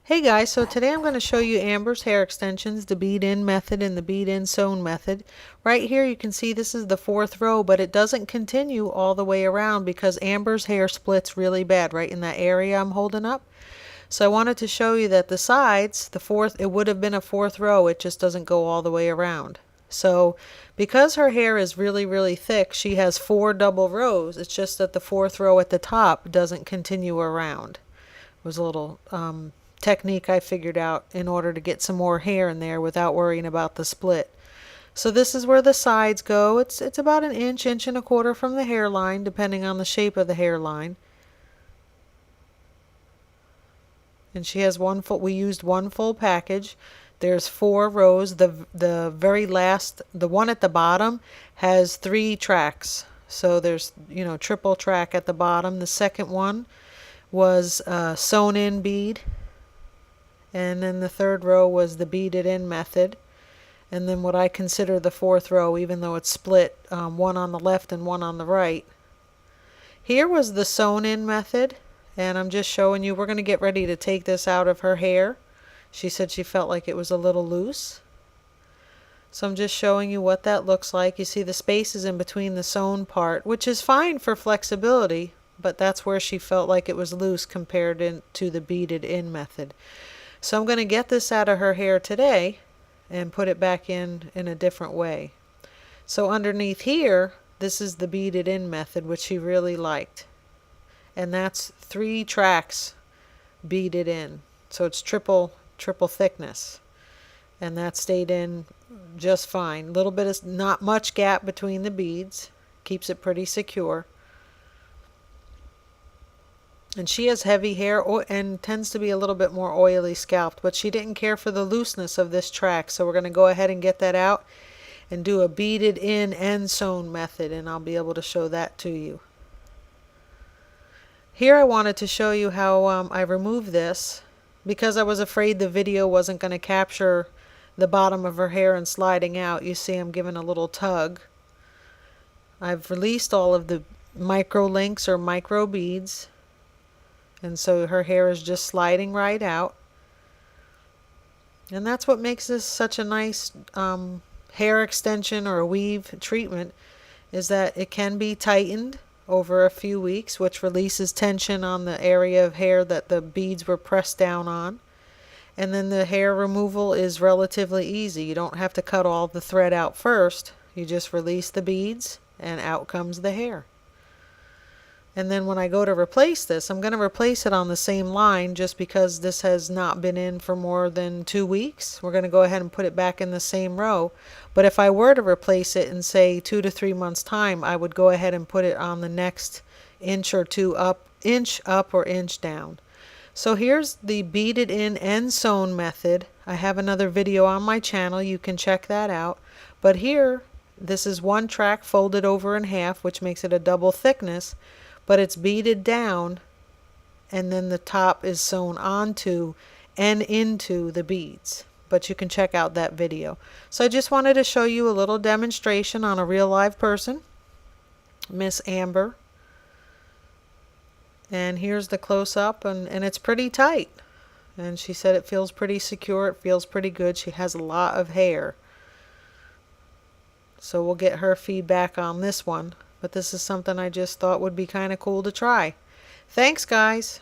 Hey guys, so today I'm going to show you Amber's hair extensions, the bead in method and the bead in sewn method. Right here you can see this is the fourth row, but it doesn't continue all the way around because Amber's hair splits really bad right in that area I'm holding up. So I wanted to show you that the sides, it would have been a fourth row, it just doesn't go all the way around. So because her hair is really thick, she has 4 double rows. It's just that the fourth row at the top doesn't continue around. It was a little technique I figured out in order to get some more hair in there without worrying about the split. So this is where the sides go. It's about an inch, inch and a quarter from the hairline, depending on the shape of the hairline. And she has we used one full package. There's 4 rows. The very last, the one at the bottom has 3 tracks. So there's, triple track at the bottom. The second one was sewn in bead. And then the third row was the beaded in method. And then what I consider the fourth row, even though it's split, one on the left and one on the right. Here was the sewn in method, and I'm just showing you, we're going to get ready to take this out of her hair. She said she felt like it was a little loose. So I'm just showing you what that looks like. You see the spaces in between the sewn part, which is fine for flexibility, but that's where she felt like it was loose compared to the beaded in method. So I'm going to get this out of her hair today and put it back in a different way. So underneath here, this is the beaded in method, which she really liked. And that's 3 tracks beaded in. So it's triple thickness. And that stayed in just fine. Not much gap between the beads. Keeps it pretty secure. And she has heavy hair and tends to be a little bit more oily scalped, but she didn't care for the looseness of this track. So we're going to go ahead and get that out and do a beaded in and sewn method, and I'll be able to show that to you. Here I wanted to show you how I removed this because I was afraid the video wasn't going to capture the bottom of her hair and sliding out. You see I'm giving a little tug. I've released all of the micro links or micro beads. And so her hair is just sliding right out. And that's what makes this such a nice hair extension or a weave treatment, is that it can be tightened over a few weeks, which releases tension on the area of hair that the beads were pressed down on. And then the hair removal is relatively easy. You don't have to cut all the thread out first. You just release the beads and out comes the hair. And then when I go to replace this, I'm going to replace it on the same line just because this has not been in for more than 2 weeks. We're going to go ahead and put it back in the same row. But if I were to replace it in, say, 2 to 3 months' time, I would go ahead and put it on the next inch or 2 up, inch up or inch down. So here's the beaded in and sewn method. I have another video on my channel. You can check that out. But here, this is 1 track folded over in half, which makes it a double thickness. But it's beaded down, and then the top is sewn onto and into the beads. But you can check out that video. So I just wanted to show you a little demonstration on a real live person, Miss Amber. And here's the close-up, and it's pretty tight. And she said it feels pretty secure, it feels pretty good. She has a lot of hair. So we'll get her feedback on this one. But this is something I just thought would be kind of cool to try. Thanks, guys.